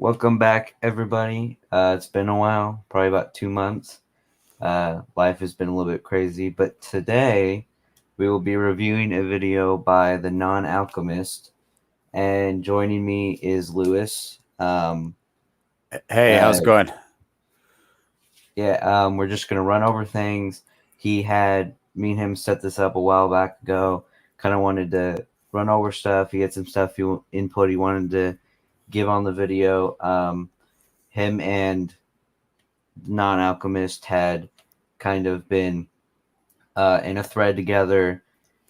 Welcome back, everybody. It's been a while, probably about 2 months. Life has been a little bit crazy, but today we will be reviewing a video by the Non-Alchemist, and joining me is Lewis. Hey, how's it going? We're just gonna run over things. He had me and him set this up a while back ago. Kind of wanted to run over stuff. He had some stuff input he wanted to give on the video. Him and Non-Alchemist had kind of been in a thread together,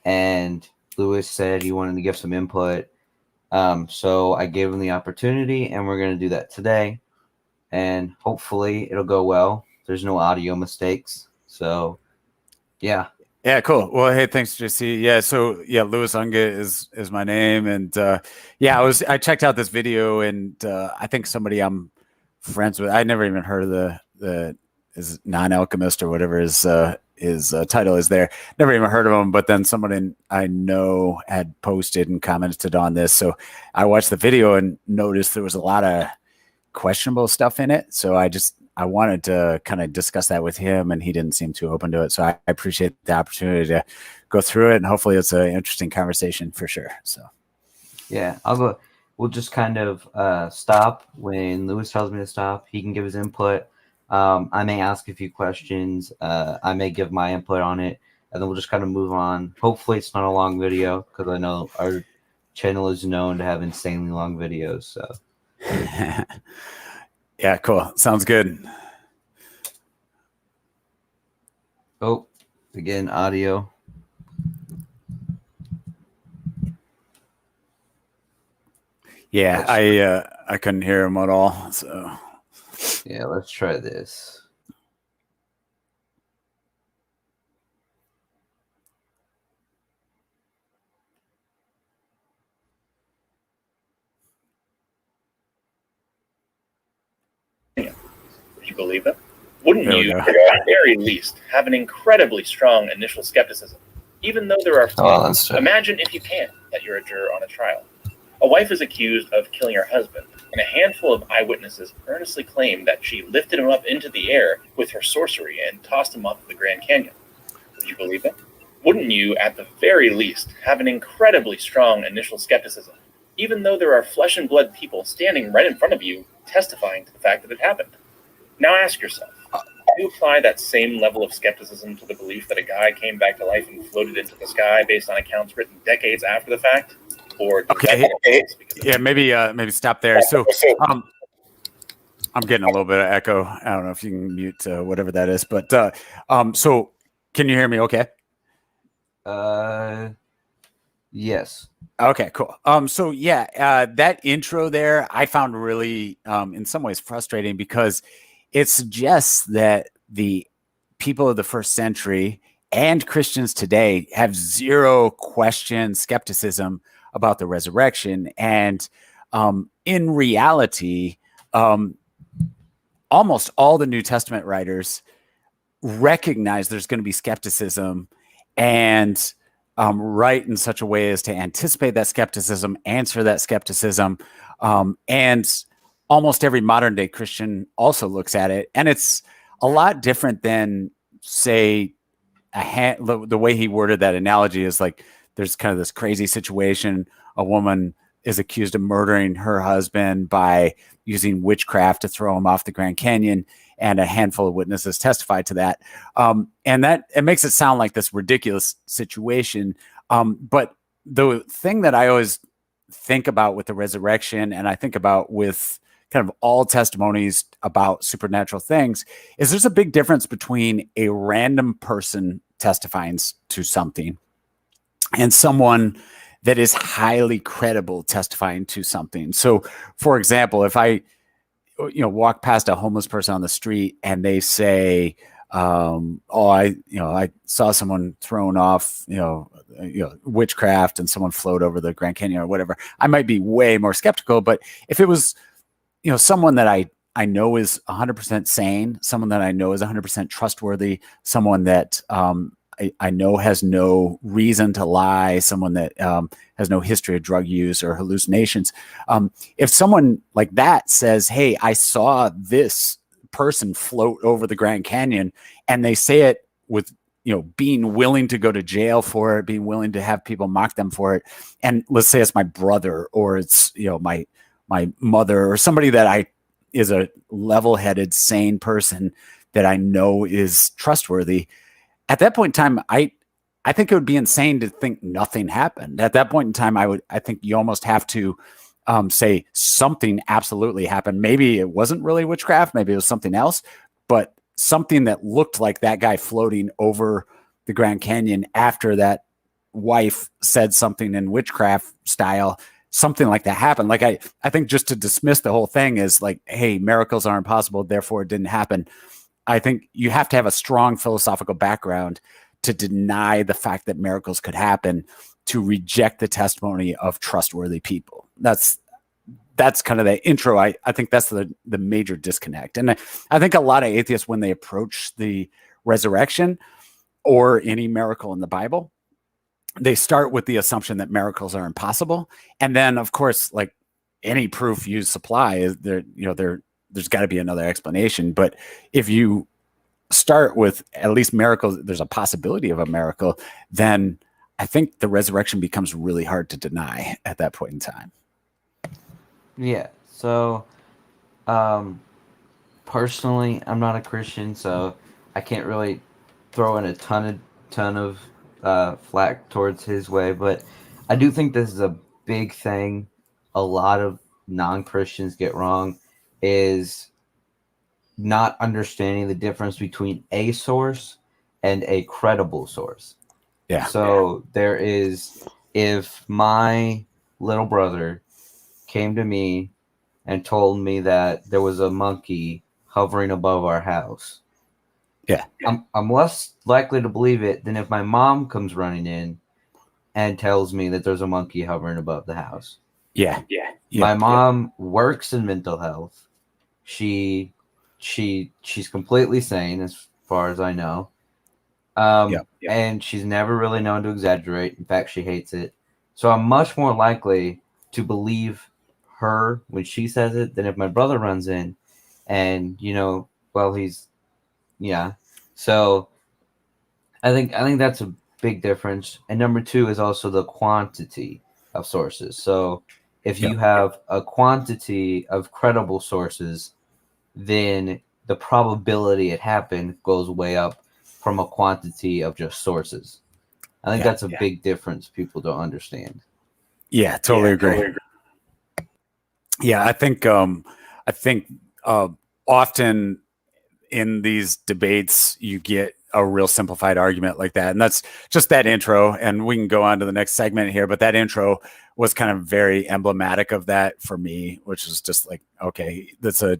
and Lewis said he wanted to give some input. So I gave him the opportunity, and we're going to do that today. And hopefully it'll go well. There's no audio mistakes. So, yeah. Yeah, cool. Well, hey, thanks, JC. Yeah, Lewis Ungit is my name, and I checked out this video, and I think somebody I'm friends with. I never even heard of the is Non-Alchemist or whatever his title is there. Never even heard of him, but then someone I know had posted and commented on this, so I watched the video and noticed there was a lot of questionable stuff in it. So I wanted to kind of discuss that with him, and he didn't seem too open to it. So I appreciate the opportunity to go through it, and hopefully it's an interesting conversation for sure. So yeah, we'll just kind of stop when Lewis tells me to stop. He can give his input. I may ask a few questions. I may give my input on it, and then we'll just kind of move on. Hopefully it's not a long video, because I know our channel is known to have insanely long videos. So yeah, cool. Sounds good. Oh, again, audio. Yeah, I couldn't hear him at all. So yeah, let's try this. Would you believe it? Wouldn't you, at the very least, have an incredibly strong initial skepticism? Even though there are imagine if you can that you're a juror on a trial. A wife is accused of killing her husband, and a handful of eyewitnesses earnestly claim that she lifted him up into the air with her sorcery and tossed him off the Grand Canyon. Would you believe it? Wouldn't you, at the very least, have an incredibly strong initial skepticism? Even though there are flesh and blood people standing right in front of you testifying to the fact that it happened. Now ask yourself, do you apply that same level of skepticism to the belief that a guy came back to life and floated into the sky based on accounts written decades after the fact? Or maybe stop there. So I'm getting a little bit of echo. I don't know if you can mute whatever that is, but so can you hear me okay? Yes. Okay, cool. That intro there I found really in some ways frustrating, because it suggests that the people of the first century and Christians today have zero question skepticism about the resurrection. And in reality, almost all the New Testament writers recognize there's going to be skepticism, and write in such a way as to anticipate that skepticism, answer that skepticism, and almost every modern day Christian also looks at it, and it's a lot different than, say, the way he worded that analogy is like there's kind of this crazy situation. A woman is accused of murdering her husband by using witchcraft to throw him off the Grand Canyon, and a handful of witnesses testified to that. And that it makes it sound like this ridiculous situation. But the thing that I always think about with the resurrection, and I think about with kind of all testimonies about supernatural things, is there's a big difference between a random person testifying to something and someone that is highly credible testifying to something. So, for example, if I walk past a homeless person on the street and they say, I saw someone thrown off, witchcraft, and someone float over the Grand Canyon or whatever, I might be way more skeptical. But if it was, someone that I know is 100% sane, someone that I know is 100% trustworthy, someone that I know has no reason to lie, someone that has no history of drug use or hallucinations. If someone like that says, hey, I saw this person float over the Grand Canyon, and they say it with, being willing to go to jail for it, being willing to have people mock them for it. And let's say it's my brother, or it's, my mother, or somebody that is a level-headed, sane person that I know is trustworthy. At that point in time, I think it would be insane to think nothing happened. At that point in time, I think you almost have to say something absolutely happened. Maybe it wasn't really witchcraft, maybe it was something else, but something that looked like that guy floating over the Grand Canyon after that wife said something in witchcraft style, something like that happened. Like I think just to dismiss the whole thing is like, hey, miracles are impossible, therefore it didn't happen. I think you have to have a strong philosophical background to deny the fact that miracles could happen, to reject the testimony of trustworthy people. That's kind of the intro. I think that's the major disconnect. And I think a lot of atheists, when they approach the resurrection or any miracle in the Bible, they start with the assumption that miracles are impossible. And then, of course, like any proof you supply, is there, there's got to be another explanation. But if you start with at least miracles, there's a possibility of a miracle, then I think the resurrection becomes really hard to deny at that point in time. Yeah. So, personally, I'm not a Christian, so I can't really throw in a ton of flack towards his way, but I do think this is a big thing a lot of non-Christians get wrong, is not understanding the difference between a source and a credible source. Yeah. So there is, if my little brother came to me and told me that there was a monkey hovering above our house, yeah, I'm less likely to believe it than if my mom comes running in and tells me that there's a monkey hovering above the house. Yeah. My mom works in mental health. She's completely sane as far as I know. And she's never really known to exaggerate. In fact, she hates it. So I'm much more likely to believe her when she says it than if my brother runs in and, So I think that's a big difference. And number two is also the quantity of sources. So if you have a quantity of credible sources, then the probability it happened goes way up from a quantity of just sources. I think that's a big difference people don't understand. Yeah, totally agree. Yeah, I think often in these debates you get a real simplified argument like that, and that's just that intro. And we can go on to the next segment here, but that intro was kind of very emblematic of that for me, which is just like, okay, that's a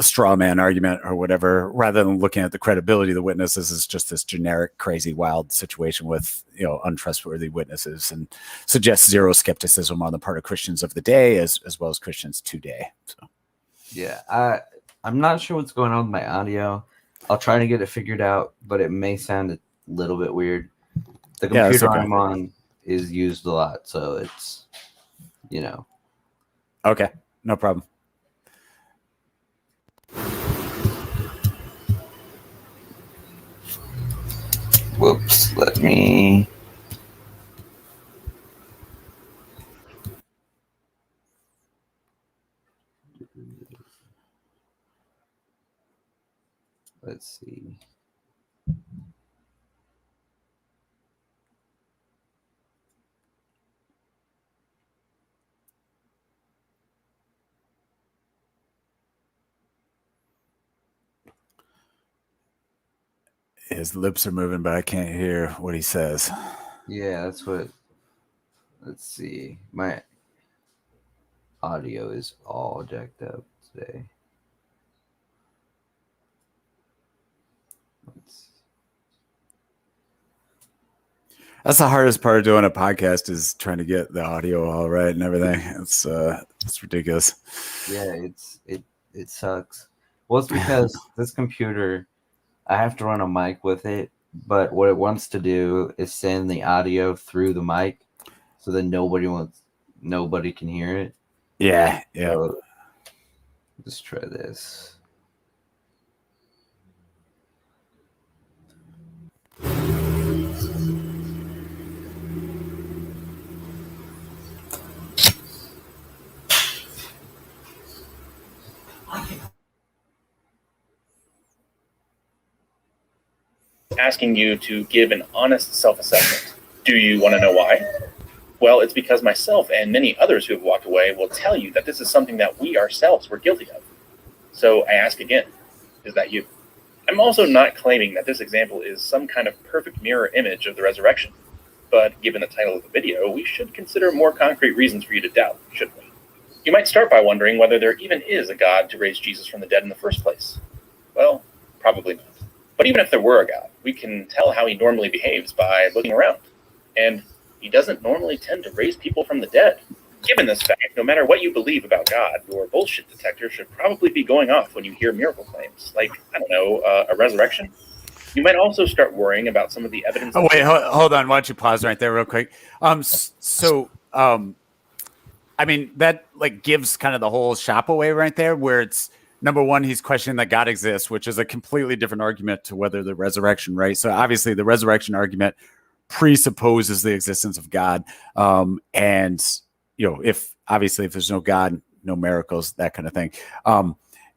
straw man argument or whatever, rather than looking at the credibility of the witnesses. Is just this generic, crazy, wild situation with, untrustworthy witnesses, and suggests zero skepticism on the part of Christians of the day as well as Christians today. So, yeah, I'm not sure what's going on with my audio. I'll try to get it figured out, but it may sound a little bit weird. The computer I'm on is used a lot, so it's, Okay, no problem. Whoops, let me... Let's see. His lips are moving, but I can't hear what he says. Yeah, that's what... Let's see. My audio is all jacked up today. That's the hardest part of doing a podcast, is trying to get the audio all right and everything. It's ridiculous. Yeah, it sucks. Well, it's because this computer, I have to run a mic with it, but what it wants to do is send the audio through the mic, so that nobody can hear it. Yeah. So let's try this. Asking you to give an honest self-assessment. Do you want to know why? Well, it's because myself and many others who have walked away will tell you that this is something that we ourselves were guilty of. So I ask again, is that you? I'm also not claiming that this example is some kind of perfect mirror image of the resurrection, but given the title of the video, we should consider more concrete reasons for you to doubt, shouldn't we? You might start by wondering whether there even is a God to raise Jesus from the dead in the first place. Well, probably not. But even if there were a God, we can tell how he normally behaves by looking around. And he doesn't normally tend to raise people from the dead. Given this fact, no matter what you believe about God, your bullshit detector should probably be going off when you hear miracle claims, like, I don't know, a resurrection. You might also start worrying about some of the evidence. Oh, wait, hold on. Why don't you pause right there real quick? I mean, that like gives kind of the whole shop away right there, where it's, number one, he's questioning that God exists, which is a completely different argument to whether the resurrection, right? So obviously the resurrection argument presupposes the existence of God. And, if there's no God, no miracles, that kind of thing.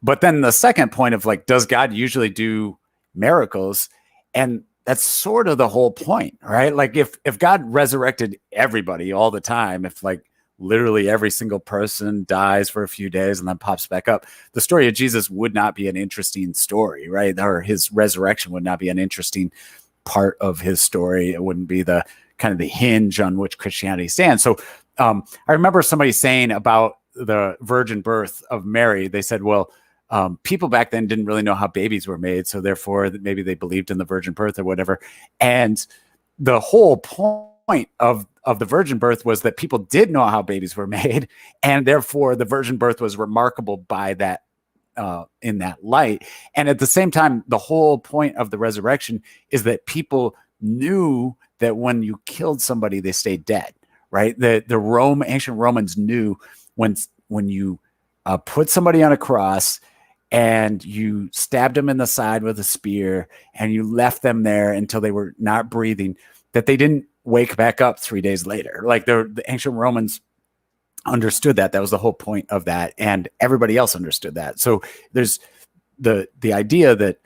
But then the second point of like, does God usually do miracles? And that's sort of the whole point, right? Like if God resurrected everybody all the time, if like literally every single person dies for a few days and then pops back up, the story of Jesus would not be an interesting story, right? Or his resurrection would not be an interesting part of his story. It wouldn't be the kind of the hinge on which Christianity stands. So I remember somebody saying about the virgin birth of Mary, they said, well, people back then didn't really know how babies were made, so therefore maybe they believed in the virgin birth or whatever. And the whole point of the virgin birth was that people did know how babies were made, and therefore the virgin birth was remarkable by that, in that light. And at the same time, the whole point of the resurrection is that people knew that when you killed somebody, they stayed dead, right? The ancient Romans knew when you put somebody on a cross and you stabbed them in the side with a spear and you left them there until they were not breathing, that they didn't wake back up 3 days later. Like the ancient Romans understood that. That was the whole point of that. And everybody else understood that. So there's the idea that,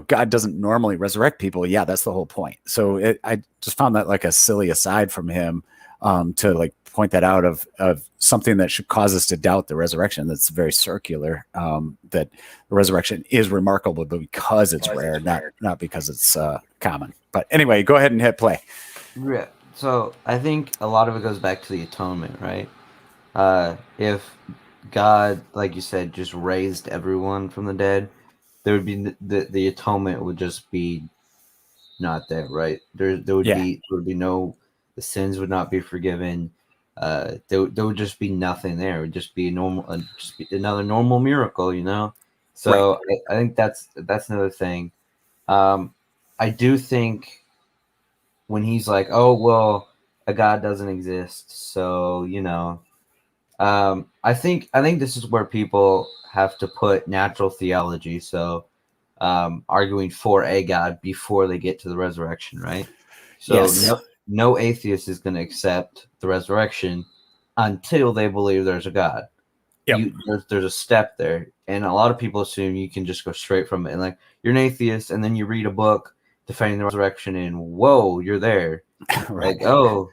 God doesn't normally resurrect people. Yeah, that's the whole point. So I just found that like a silly aside from him, to like point that out of something that should cause us to doubt the resurrection. That's very circular, that the resurrection is remarkable, but because it's rare, not because it's common. But anyway, go ahead and hit play. Yeah. So I think a lot of it goes back to the atonement, right? If God, like you said, just raised everyone from the dead, there would be the atonement would just be not there, right? There would be no, the sins would not be forgiven. There would just be nothing there. It would just be another normal miracle, So right. I think that's another thing. I do think when he's like, oh, well, a God doesn't exist. So, I think this is where people have to put natural theology. So, arguing for a God before they get to the resurrection, right? So yes. No atheist is going to accept the resurrection until they believe there's a God. Yep. There's a step there. And a lot of people assume you can just go straight from it. And like, you're an atheist, and then you read a book defending the resurrection, and whoa, you're there. Right. Like, oh,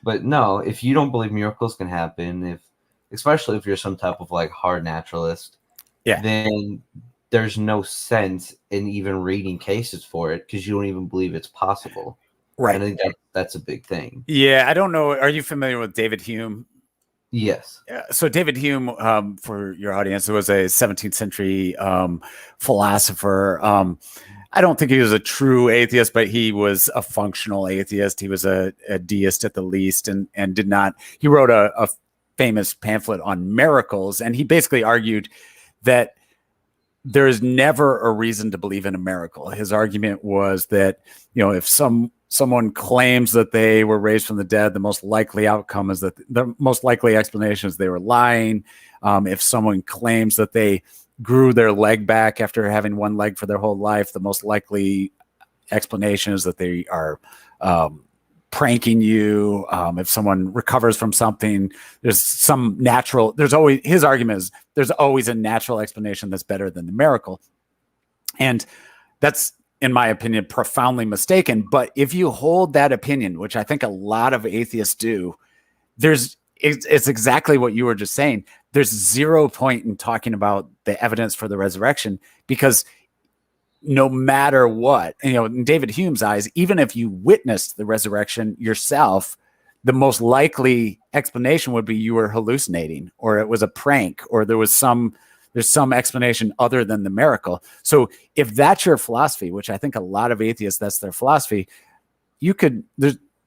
but no, if you don't believe miracles can happen, especially if you're some type of like hard naturalist, then there's no sense in even reading cases for it because you don't even believe it's possible. Right. I think that's a big thing. Yeah, I don't know. Are you familiar with David Hume? Yes. So David Hume, for your audience, was a 17th century philosopher. I don't think he was a true atheist, but he was a functional atheist. He was a deist at the least, and did not. He wrote a famous pamphlet on miracles, and he basically argued that there is never a reason to believe in a miracle. His argument was that, if someone claims that they were raised from the dead, the most likely outcome is that the most likely explanation is they were lying. If someone claims that they grew their leg back after having one leg for their whole life, the most likely explanation is that they are pranking you. If someone recovers from something, his argument is there's always a natural explanation that's better than the miracle. And that's, in my opinion, profoundly mistaken. But if you hold that opinion, which I think a lot of atheists do, it's exactly what you were just saying. There's zero point in talking about the evidence for the resurrection, because no matter what, in David Hume's eyes, even if you witnessed the resurrection yourself, the most likely explanation would be you were hallucinating, or it was a prank, or there's some explanation other than the miracle. So if that's your philosophy, which I think a lot of atheists, that's their philosophy,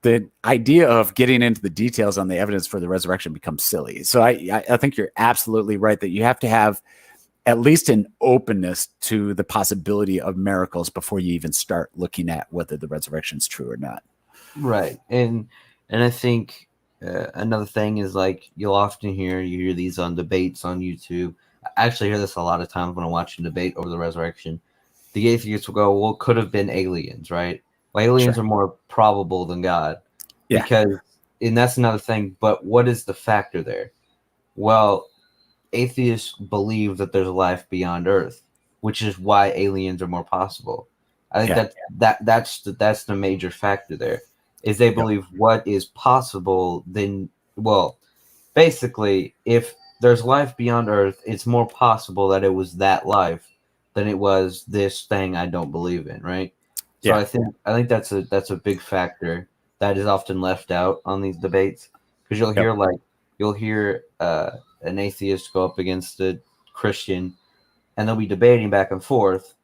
the idea of getting into the details on the evidence for the resurrection becomes silly. So I think you're absolutely right that you have to have at least an openness to the possibility of miracles before you even start looking at whether the resurrection is true or not. Right. And I think another thing is, like, you hear these on debates on YouTube. I actually hear this a lot of times when I'm watching debate over the resurrection. The atheists will go, well, it could have been aliens, right? Well, aliens are more probable than God. Yeah. Because, and that's another thing, but what is the factor there? Well, atheists believe that there's a life beyond Earth, which is why aliens are more possible. I think that's the major factor there, is they believe what is possible. Then, well, basically, if there's life beyond Earth, it's more possible that it was that life than it was this thing I don't believe in, right? So I think that's a big factor that is often left out on these debates, because you'll hear an atheist go up against a Christian, and they'll be debating back and forth,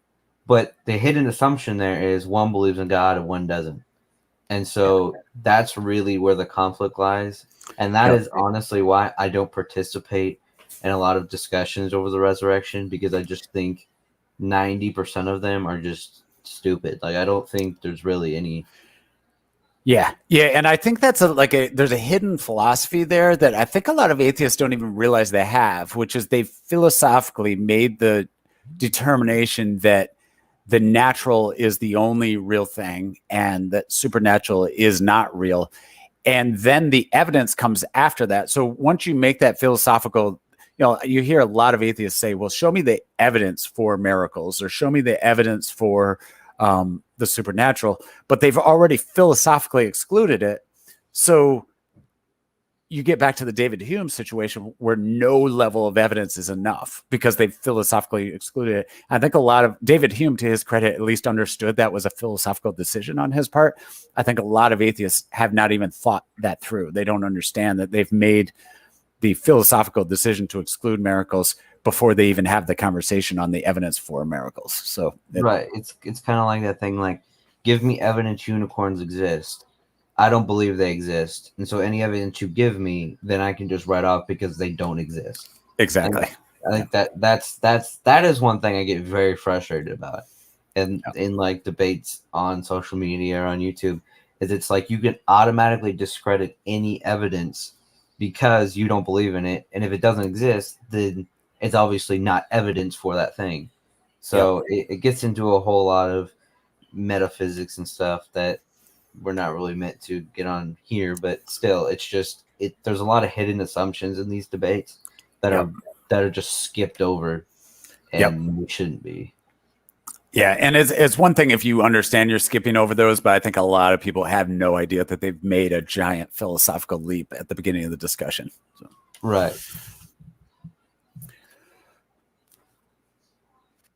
but the hidden assumption there is one believes in God and one doesn't. And so that's really where the conflict lies. And that is honestly why I don't participate in a lot of discussions over the resurrection, because I just think 90% of them are just stupid. Like, I don't think there's really any. Yeah. And I think that's there's a hidden philosophy there that I think a lot of atheists don't even realize they have, which is they've philosophically made the determination that the natural is the only real thing and that supernatural is not real. And then the evidence comes after that. So once you make that philosophical, you hear a lot of atheists say, well, show me the evidence for miracles, or show me the evidence for the supernatural, but they've already philosophically excluded it. So you get back to the David Hume situation where no level of evidence is enough because they've philosophically excluded it. I think a lot of David Hume, to his credit, at least understood that was a philosophical decision on his part. I think a lot of atheists have not even thought that through. They don't understand that they've made the philosophical decision to exclude miracles before they even have the conversation on the evidence for miracles. So right. It's kind of like that thing, like, give me evidence unicorns exist. I don't believe they exist. And so any evidence you give me, then I can just write off because they don't exist. Exactly. And I think that is one thing I get very frustrated about. And in like debates on social media or on YouTube, is it's like you can automatically discredit any evidence because you don't believe in it. And if it doesn't exist, then it's obviously not evidence for that thing. So it gets into a whole lot of metaphysics and stuff that we're not really meant to get on here, but still, it's just there's a lot of hidden assumptions in these debates that are just skipped over, and we shouldn't be. Yeah, and it's one thing if you understand you're skipping over those, but I think a lot of people have no idea that they've made a giant philosophical leap at the beginning of the discussion. So. Right.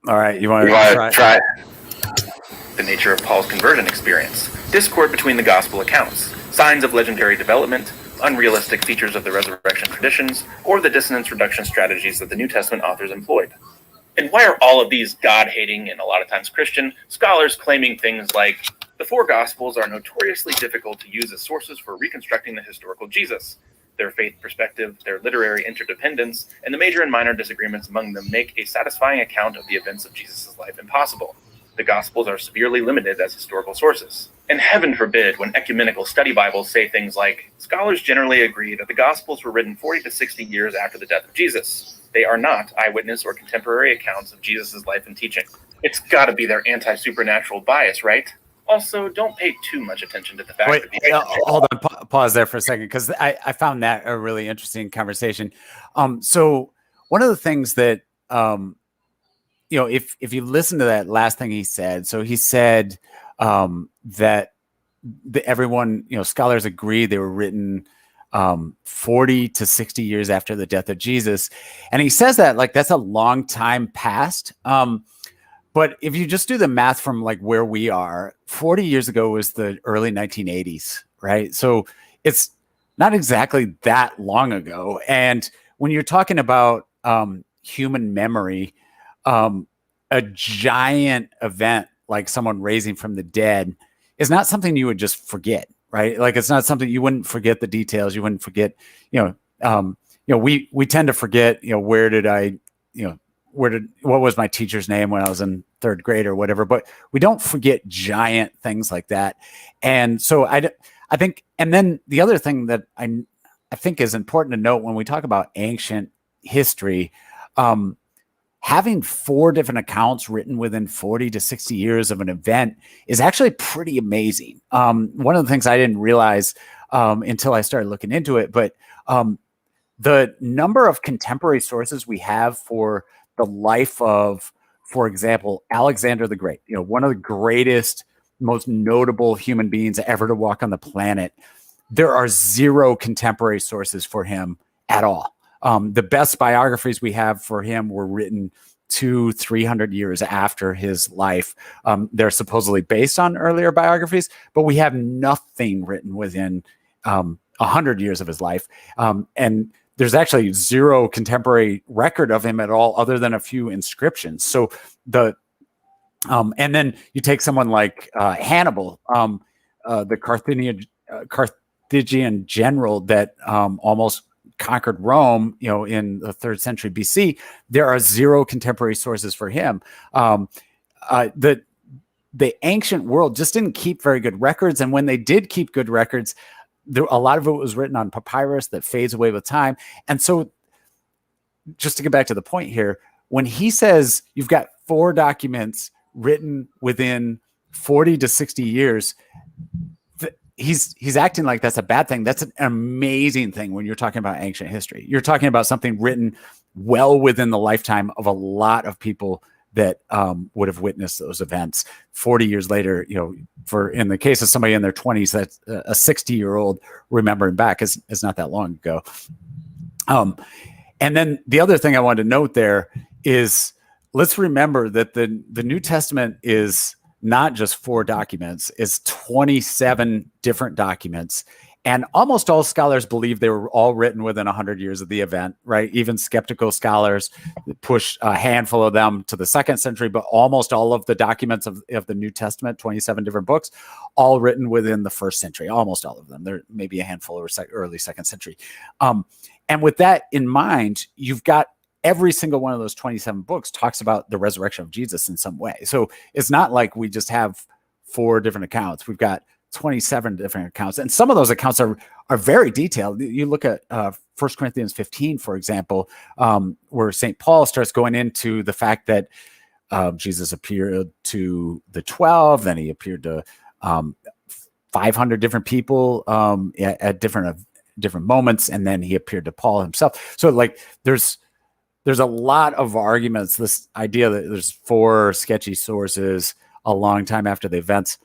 All right, you want to try the nature of Paul's conversion experience, discord between the gospel accounts, signs of legendary development, unrealistic features of the resurrection traditions, or the dissonance reduction strategies that the New Testament authors employed. And why are all of these God-hating and a lot of times Christian scholars claiming things like the four Gospels are notoriously difficult to use as sources for reconstructing the historical Jesus? Their faith perspective, their literary interdependence, and the major and minor disagreements among them make a satisfying account of the events of Jesus' life impossible. The Gospels are severely limited as historical sources. And heaven forbid when ecumenical study Bibles say things like, scholars generally agree that the Gospels were written 40 to 60 years after the death of Jesus. They are not eyewitness or contemporary accounts of Jesus' life and teaching. It's got to be their anti-supernatural bias, right? Also, don't pay too much attention to the fact that hold on, pause there for a second, because I found that a really interesting conversation. So one of the things that, if you listen to that last thing he said, so he said that everyone, scholars agree they were written 40 to 60 years after the death of Jesus. And he says that like that's a long time past. But if you just do the math from like where we are, 40 years ago was the early 1980s, right? So it's not exactly that long ago. And when you're talking about human memory, a giant event like someone raising from the dead is not something you would just forget, right? Like it's not something you wouldn't forget the details. You wouldn't forget, we tend to forget, what was my teacher's name when I was in third grade or whatever, but we don't forget giant things like that. And so I think, and then the other thing that I think is important to note when we talk about ancient history, having 4 different accounts written within 40 to 60 years of an event is actually pretty amazing. One of the things I didn't realize until I started looking into it, but the number of contemporary sources we have for the life of, for example, Alexander the Great, one of the greatest, most notable human beings ever to walk on the planet. There are 0 contemporary sources for him at all. The best biographies we have for him were written 200-300 years after his life. They're supposedly based on earlier biographies, but we have nothing written within 100 years of his life. And there's actually 0 contemporary record of him at all, other than a few inscriptions. So and then you take someone like Hannibal, the Carthaginian general that almost conquered Rome, in the 3rd century BC. There are 0 contemporary sources for him. The ancient world just didn't keep very good records, and when they did keep good records, a lot of it was written on papyrus that fades away with time. And so, just to get back to the point here, when he says you've got 4 documents written within 40 to 60 years, he's acting like that's a bad thing. That's an amazing thing when you're talking about ancient history. You're talking about something written well within the lifetime of a lot of people that would have witnessed those events. 40 years later, for in the case of somebody in their 20s, that's a 60-year-old remembering back is not that long ago. And then the other thing I wanted to note there is, let's remember that the New Testament is not just 4 documents, it's 27 different documents. And almost all scholars believe they were all written within 100 years of the event, right? Even skeptical scholars push a handful of them to the 2nd century, but almost all of the documents of the New Testament, 27 different books, all written within the 1st century, almost all of them. There may be a handful or early 2nd century. And with that in mind, you've got every single one of those 27 books talks about the resurrection of Jesus in some way. So it's not like we just have 4 different accounts. We've got 27 different accounts, and some of those accounts are very detailed. You look at 1 Corinthians 15, for example, where St. Paul starts going into the fact that Jesus appeared to the 12, then he appeared to 500 different people at different moments, and then he appeared to Paul himself. So like there's a lot of arguments, this idea that there's 4 sketchy sources a long time after the events.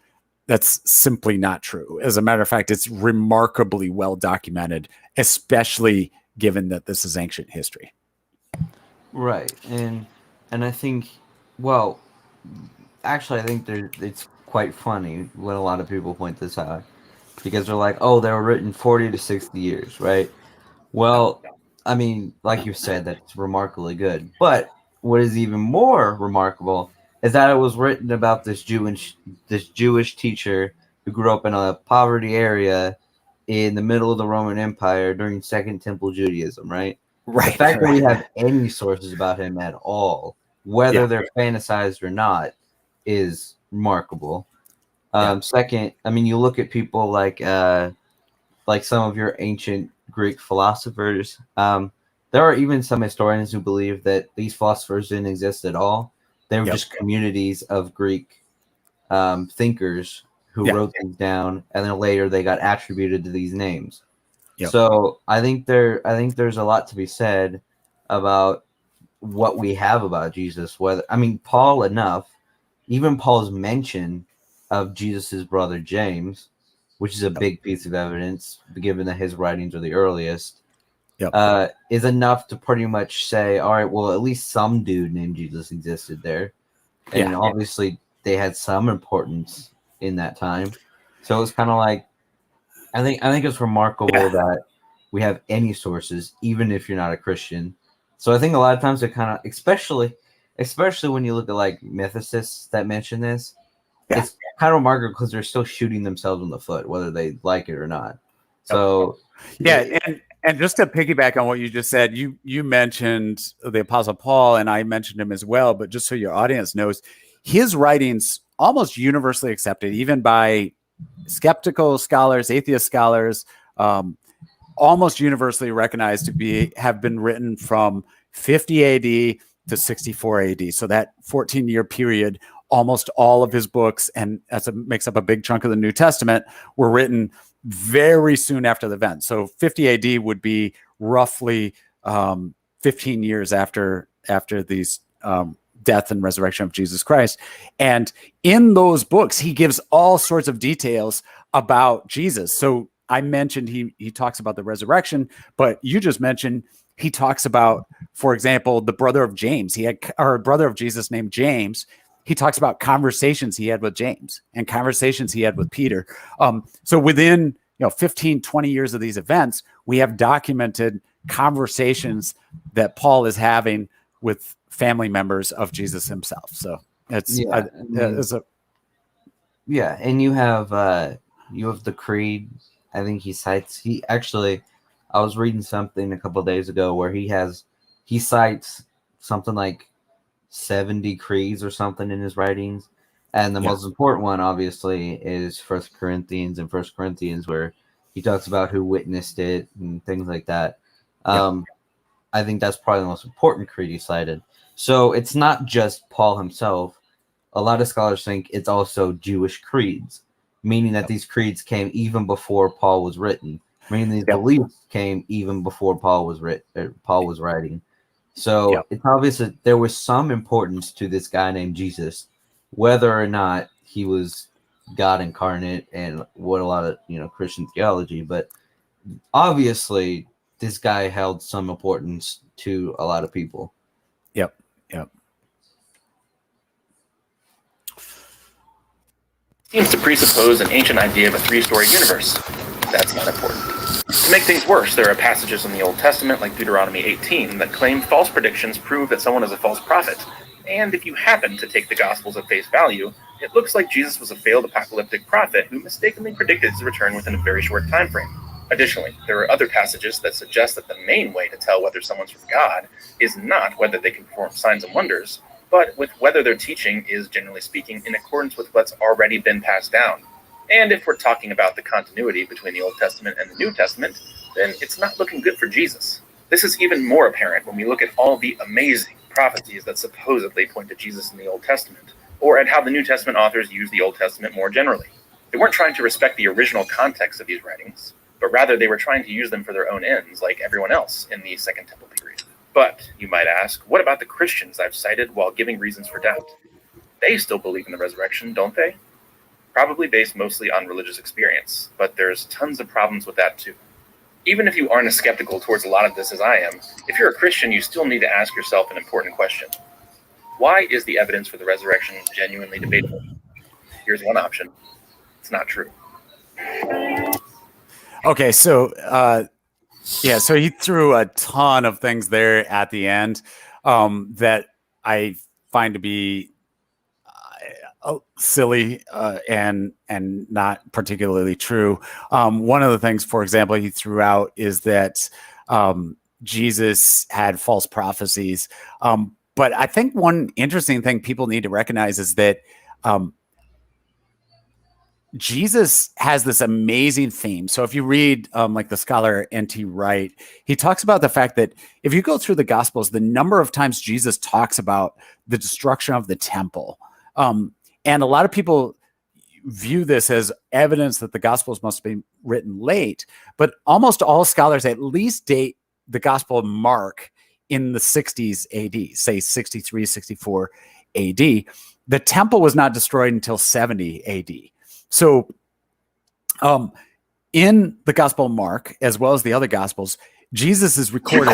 That's simply not true. As a matter of fact, it's remarkably well documented, especially given that this is ancient history. Right. And I think, well, actually, I think it's quite funny when a lot of people point this out, because they're like, oh, they were written 40 to 60 years, right? Well, I mean, like you said, that's remarkably good. But what is even more remarkable is that it was written about this Jewish teacher who grew up in a poverty area in the middle of the Roman Empire during Second Temple Judaism, right? Right. The fact that we have any sources about him at all, whether they're fantasized or not, is remarkable. Second, I mean, you look at people like some of your ancient Greek philosophers. There are even some historians who believe that these philosophers didn't exist at all. They were just communities of Greek thinkers who wrote things down, and then later they got attributed to these names. So I think there's a lot to be said about what we have about Jesus. Paul even Paul's mention of Jesus's brother James, which is a big piece of evidence, given that his writings are the earliest, is enough to pretty much say, all right, well, at least some dude named Jesus existed there. And obviously they had some importance in that time. So it's kind of like, I think it's remarkable that we have any sources, even if you're not a Christian. So I think a lot of times it kind of, especially when you look at like mythicists that mention this, it's kind of remarkable because they're still shooting themselves in the foot, whether they like it or not. So and just to piggyback on what you just said, you mentioned the Apostle Paul, and I mentioned him as well. But just so your audience knows, his writings almost universally accepted, even by skeptical scholars, atheist scholars, almost universally recognized to have been written from 50 AD to 64 AD. So that 14-year period, almost all of his books, and makes up a big chunk of the New Testament, were written very soon after the event. So 50 AD would be roughly 15 years after these death and resurrection of Jesus Christ. And in those books, he gives all sorts of details about Jesus. So I mentioned he talks about the resurrection, but you just mentioned he talks about, for example, the brother of James. A brother of Jesus named James. He talks about conversations he had with James and conversations he had with Peter. So within 15, 20 years of these events, we have documented conversations that Paul is having with family members of Jesus himself. So and you have the creed. I think I was reading something a couple of days ago where he cites something like 70 creeds or something in his writings, and the most important one obviously is First Corinthians, where he talks about who witnessed it and things like that. I think that's probably the most important creed he cited. So it's not just Paul himself. A lot of scholars think it's also Jewish creeds, meaning that these creeds came even before Paul was written, meaning these beliefs came even before Paul was writing. So it's obvious that there was some importance to this guy named Jesus, whether or not he was God incarnate and what a lot of Christian theology, but obviously this guy held some importance to a lot of people. Yep. Seems to presuppose an ancient idea of a three-story universe. That's not important. To make things worse, there are passages in the Old Testament, like Deuteronomy 18, that claim false predictions prove that someone is a false prophet. And if you happen to take the Gospels at face value, it looks like Jesus was a failed apocalyptic prophet who mistakenly predicted his return within a very short time frame. Additionally, there are other passages that suggest that the main way to tell whether someone's from God is not whether they can perform signs and wonders, but with whether their teaching is, generally speaking, in accordance with what's already been passed down. And if we're talking about the continuity between the Old Testament and the New Testament, then it's not looking good for Jesus. This is even more apparent when we look at all the amazing prophecies that supposedly point to Jesus in the Old Testament, or at how the New Testament authors use the Old Testament more generally. They weren't trying to respect the original context of these writings, but rather they were trying to use them for their own ends, like everyone else in the Second Temple period. But, you might ask, what about the Christians I've cited while giving reasons for doubt? They still believe in the resurrection, don't they? Probably based mostly on religious experience, but there's tons of problems with that too. Even if you aren't as skeptical towards a lot of this as I am, if you're a Christian, you still need to ask yourself an important question. Why is the evidence for the resurrection genuinely debatable? Here's one option. It's not true. Okay, so so he threw a ton of things there at the end that I find to be silly and not particularly true. One of the things, for example, he threw out is that Jesus had false prophecies. But I think one interesting thing people need to recognize is that Jesus has this amazing theme. So if you read like the scholar N.T. Wright, he talks about the fact that if you go through the Gospels, the number of times Jesus talks about the destruction of the temple. And a lot of people view this as evidence that the Gospels must be written late, but almost all scholars at least date the Gospel of Mark in the 60s AD, say 63, 64 AD. The temple was not destroyed until 70 AD. So in the Gospel of Mark, as well as the other Gospels, Jesus is recorded.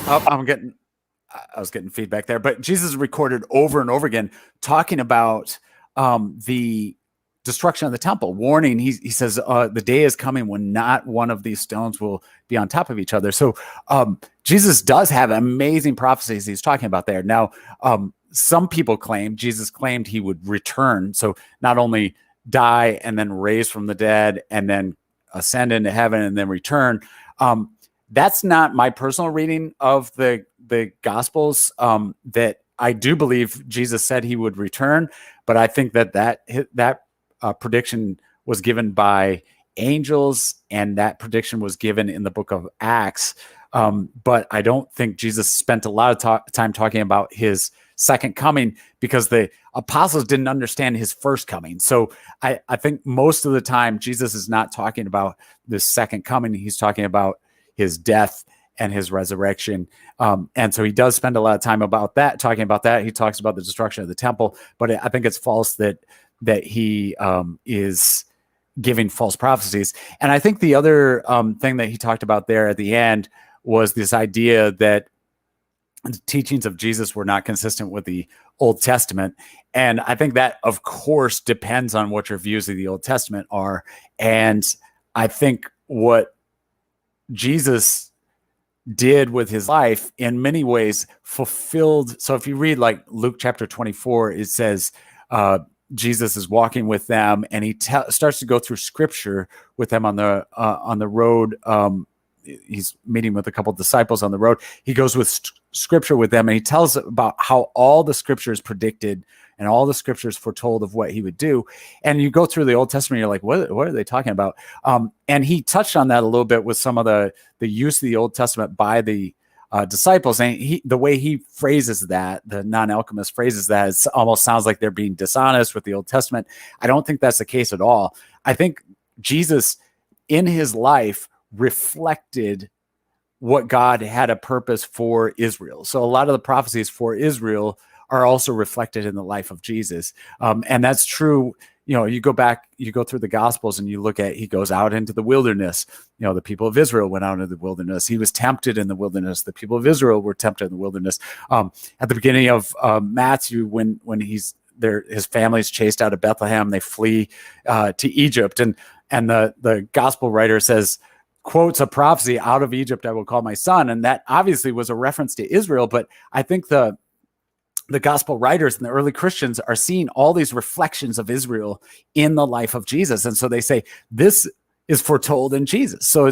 I was getting feedback there, but Jesus is recorded over and over again, talking about the destruction of the temple, warning. He says, the day is coming when not one of these stones will be on top of each other. So Jesus does have amazing prophecies he's talking about there. Now, some people claim Jesus claimed he would return. So not only die and then raise from the dead and then ascend into heaven and then return. That's not my personal reading of the Gospels. That I do believe Jesus said he would return, but I think that prediction was given by angels, and that prediction was given in the book of Acts. But I don't think Jesus spent a lot of time talking about his second coming, because the apostles didn't understand his first coming. So I think most of the time Jesus is not talking about the second coming. He's talking about his death and his resurrection. And so he does spend a lot of time talking about that. He talks about the destruction of the temple, but I think it's false that he is giving false prophecies. And I think the other thing that he talked about there at the end was this idea that the teachings of Jesus were not consistent with the Old Testament. And I think that, of course, depends on what your views of the Old Testament are. And I think what Jesus did with his life in many ways fulfilled. So if you read like Luke chapter 24, it says Jesus is walking with them, and he starts to go through scripture with them on the road. He's meeting with a couple of disciples on the road. He goes with scripture with them, and he tells about how all the scriptures predicted and all the scriptures foretold of what he would do. And you go through the Old Testament, you're like, what are they talking about? And he touched on that a little bit with some of the use of the Old Testament by the disciples. And the way he phrases that, the non-alchemist phrases that, it almost sounds like they're being dishonest with the Old Testament. I don't think that's the case at all. I think Jesus in his life reflected what God had a purpose for Israel. So a lot of the prophecies for Israel are also reflected in the life of Jesus. And that's true. You know, you go through the Gospels and you look at, he goes out into the wilderness. You know, the people of Israel went out into the wilderness. He was tempted in the wilderness. The people of Israel were tempted in the wilderness. At the beginning of Matthew, when his family's chased out of Bethlehem, they flee to Egypt. And the gospel writer quotes a prophecy, out of Egypt I will call my son. And that obviously was a reference to Israel. But I think the gospel writers and the early Christians are seeing all these reflections of Israel in the life of Jesus. And so they say, this is foretold in Jesus. So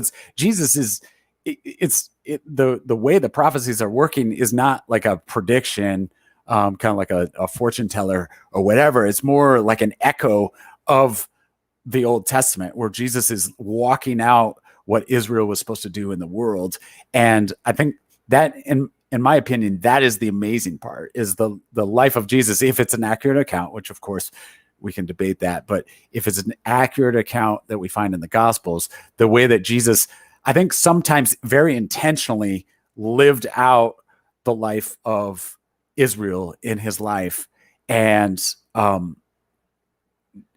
the way the prophecies are working is not like a prediction, kind of like a fortune teller or whatever. It's more like an echo of the Old Testament, where Jesus is walking out what Israel was supposed to do in the world. And I think that, in my opinion, that is the amazing part, is the life of Jesus. If it's an accurate account, which of course we can debate that, but if it's an accurate account that we find in the Gospels, the way that Jesus, I think sometimes very intentionally lived out the life of Israel in his life. And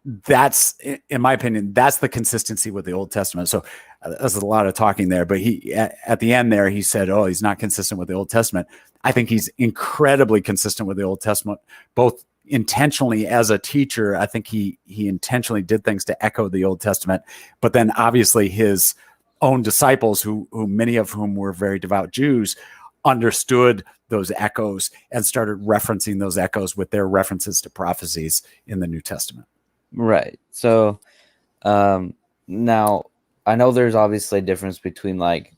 that's, in my opinion, that's the consistency with the Old Testament. So there's a lot of talking there, but he, at the end there, he said, oh, he's not consistent with the Old Testament. I think he's incredibly consistent with the Old Testament, both intentionally as a teacher. I think he intentionally did things to echo the Old Testament, but then obviously his own disciples, who many of whom were very devout Jews, understood those echoes and started referencing those echoes with their references to prophecies in the New Testament. Right. So now I know there's obviously a difference between like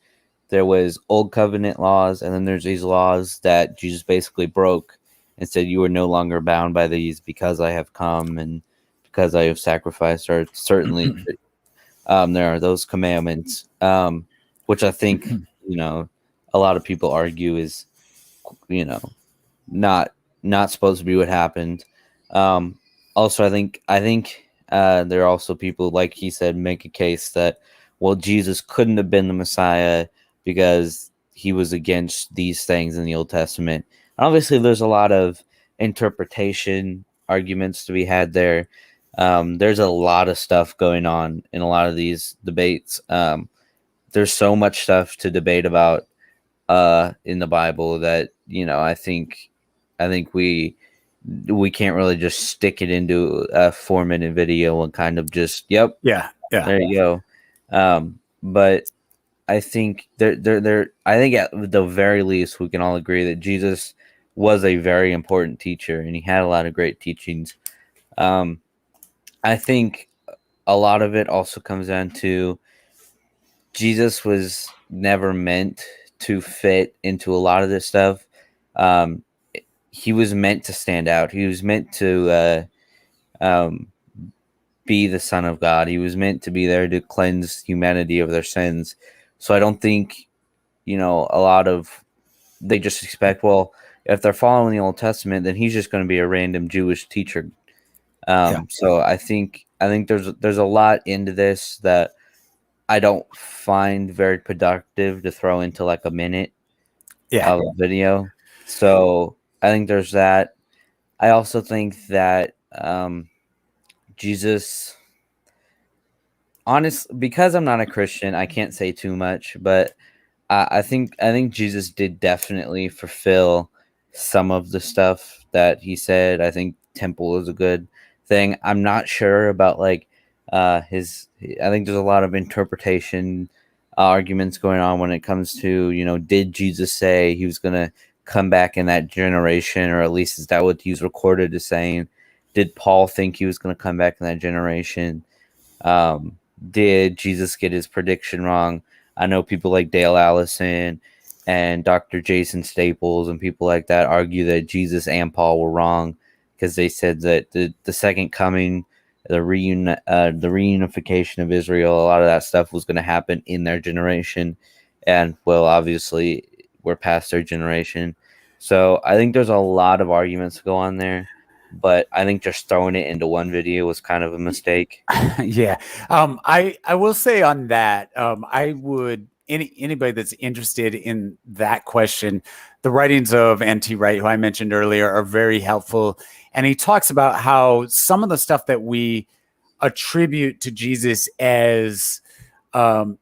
there was old covenant laws and then there's these laws that Jesus basically broke and said you are no longer bound by these because I have come and because I have sacrificed, or certainly there are those commandments, which I think, a lot of people argue is, not supposed to be what happened. Also, I think there are also people, like he said, make a case that, well, Jesus couldn't have been the Messiah because he was against these things in the Old Testament. And obviously, there's a lot of interpretation arguments to be had there. There's a lot of stuff going on in a lot of these debates. There's so much stuff to debate about in the Bible that, I think we can't really just stick it into a 4-minute video and kind of just, yep, yeah, there you go. But I think I think at the very least we can all agree that Jesus was a very important teacher and he had a lot of great teachings. I think a lot of it also comes down to Jesus was never meant to fit into a lot of this stuff. He was meant to stand out. He was meant to be the Son of God. He was meant to be there to cleanse humanity of their sins. So I don't think, a lot of, they just expect, well, if they're following the Old Testament, then he's just going to be a random Jewish teacher. So I think there's a lot into this that I don't find very productive to throw into like a minute of a video. So I think there's that. I also think that Jesus, honestly, because I'm not a Christian, I can't say too much, but I think Jesus did definitely fulfill some of the stuff that he said. I think temple is a good thing. I'm not sure about like I think there's a lot of interpretation arguments going on when it comes to, did Jesus say he was going to come back in that generation, or at least is that what he's recorded as saying? Did Paul think he was going to come back in that generation? Did Jesus get his prediction wrong? I know people like Dale Allison and Dr. Jason Staples and people like that argue that Jesus and Paul were wrong because they said that the second coming, the reunification of Israel, a lot of that stuff was going to happen in their generation. And, well, obviously, we're past their generation. So I think there's a lot of arguments to go on there. But I think just throwing it into one video was kind of a mistake. Yeah. I will say on that, I would, anybody that's interested in that question, the writings of N.T. Wright, who I mentioned earlier, are very helpful. And he talks about how some of the stuff that we attribute to Jesus as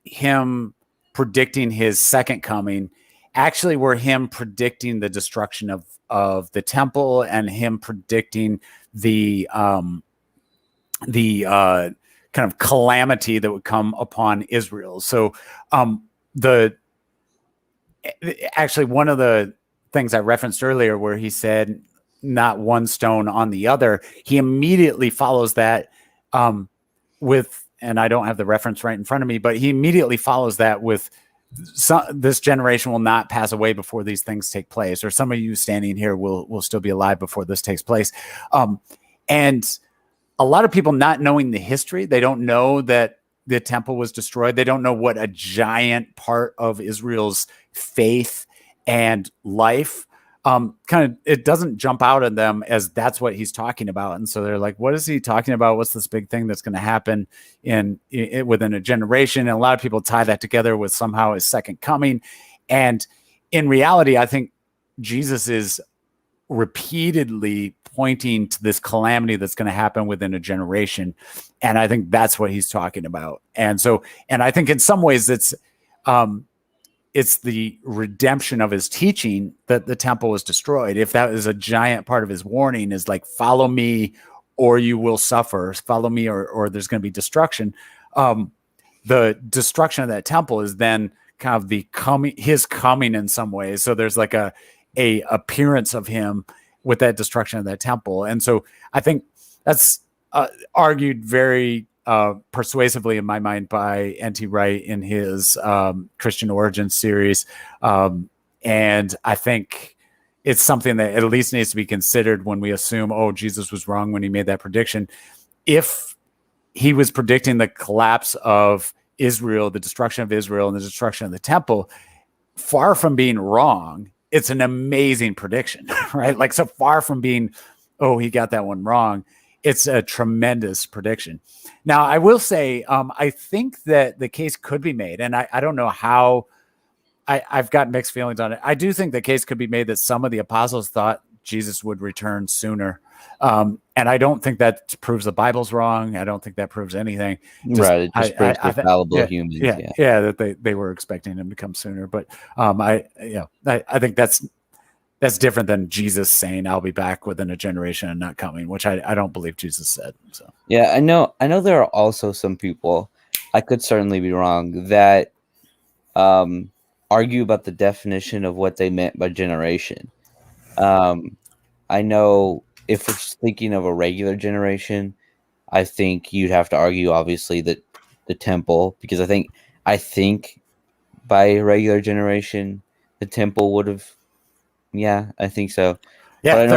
him predicting his second coming actually were him predicting the destruction of the temple and him predicting the kind of calamity that would come upon Israel. So actually one of the things I referenced earlier where he said not one stone on the other, he immediately follows that with, and I don't have the reference right in front of me, but he immediately follows that with this generation will not pass away before these things take place, or some of you standing here will still be alive before this takes place. And a lot of people not knowing the history, they don't know that the temple was destroyed. They don't know what a giant part of Israel's faith and life, it doesn't jump out at them as that's what he's talking about. And so they're like, what is he talking about? What's this big thing that's going to happen within a generation? And a lot of people tie that together with somehow his second coming. And in reality, I think Jesus is repeatedly pointing to this calamity that's going to happen within a generation. And I think that's what he's talking about. And I think in some ways it's the redemption of his teaching that the temple was destroyed. If that is a giant part of his warning, is like, follow me or you will suffer, follow me or there's going to be destruction. The destruction of that temple is then kind of his coming in some ways. So there's like a appearance of him with that destruction of that temple. And so I think that's argued very persuasively in my mind by N.T. Wright in his Christian Origins series. And I think it's something that at least needs to be considered when we assume, oh, Jesus was wrong when he made that prediction. If he was predicting the collapse of Israel, the destruction of Israel, and the destruction of the temple, far from being wrong, it's an amazing prediction, right? Like, so far from being, oh, he got that one wrong, it's a tremendous prediction. Now, I will say, I think that the case could be made, and I don't know how. I've got mixed feelings on it. I do think the case could be made that some of the apostles thought Jesus would return sooner. And I don't think that proves the Bible's wrong. I don't think that proves anything. Right. It just proves they're fallible humans. Yeah, that they were expecting him to come sooner. But I think that's different than Jesus saying, I'll be back within a generation and not coming, which I don't believe Jesus said. So yeah, I know there are also some people, I could certainly be wrong, that argue about the definition of what they meant by generation. I know if it's thinking of a regular generation, I think you'd have to argue, obviously, that the temple, because I think by a regular generation, the temple would have, yeah, I think so. Yeah,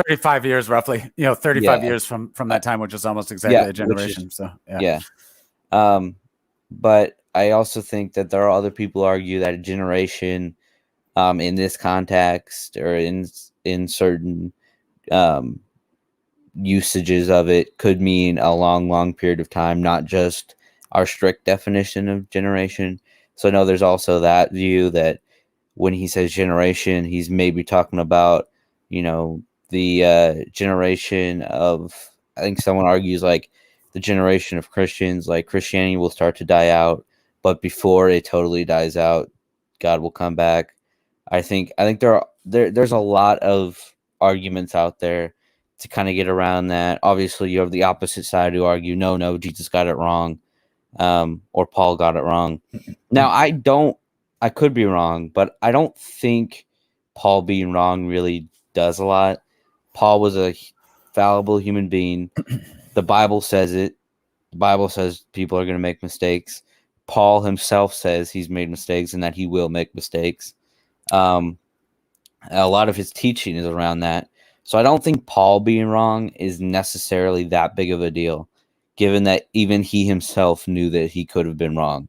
35 years roughly, 35 years from that time, which is almost exactly a generation. But I also think that there are other people who argue that a generation in this context or in certain usages of it could mean a long period of time, not just our strict definition of generation. So I know there's also that view that when he says generation, he's maybe talking about, the generation of, I think someone argues like the generation of Christians, like Christianity will start to die out, but before it totally dies out, God will come back. I think there's a lot of arguments out there to kind of get around that. Obviously, you have the opposite side who argue, no, Jesus got it wrong, or Paul got it wrong. Now, I could be wrong, but I don't think Paul being wrong really does a lot. Paul was a fallible human being. The Bible says it. The Bible says people are going to make mistakes. Paul himself says he's made mistakes and that he will make mistakes. A lot of his teaching is around that. So I don't think Paul being wrong is necessarily that big of a deal, given that even he himself knew that he could have been wrong.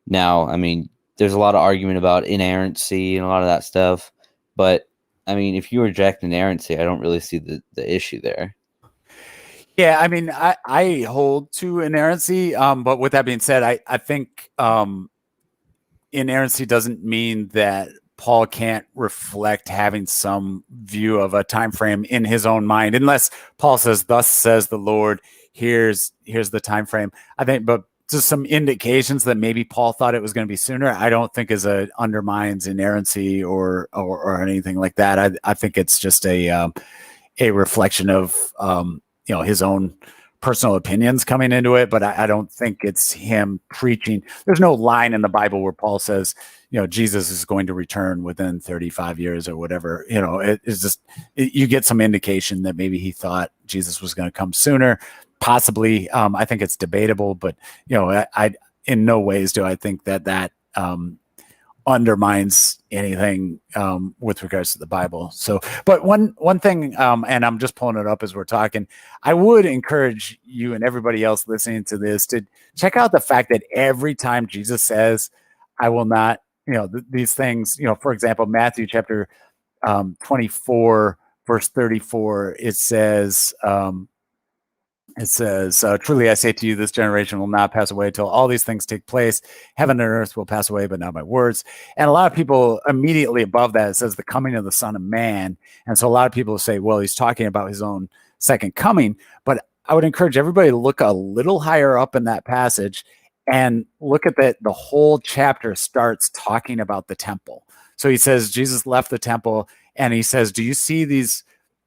Now, I mean, there's a lot of argument about inerrancy and a lot of that stuff. But, I mean, if you reject inerrancy, I don't really see the issue there. Yeah, I mean, I hold to inerrancy, but with that being said, I think inerrancy doesn't mean that Paul can't reflect having some view of a time frame in his own mind, unless Paul says, "Thus says the Lord." Here's the time frame. I think, but just some indications that maybe Paul thought it was going to be sooner, I don't think undermines inerrancy or anything like that. I think it's just a reflection of his own personal opinions coming into it, but I don't think it's him preaching. There's no line in the Bible where Paul says, Jesus is going to return within 35 years or whatever. It's just, you get some indication that maybe he thought Jesus was going to come sooner. Possibly. I think it's debatable, but I in no ways do I think that undermines anything with regards to the Bible. So, but one thing, and I'm just pulling it up as we're talking, I would encourage you and everybody else listening to this to check out the fact that every time Jesus says, I will not, these things, for example, Matthew chapter 24, verse 34, it says, truly I say to you, this generation will not pass away till all these things take place. Heaven and earth will pass away, but not my words. And a lot of people immediately above that, it says the coming of the Son of Man. And so a lot of people say, well, he's talking about his own second coming. But I would encourage everybody to look a little higher up in that passage and look at that. The whole chapter starts talking about the temple. So he says, Jesus left the temple and he says, do you see these?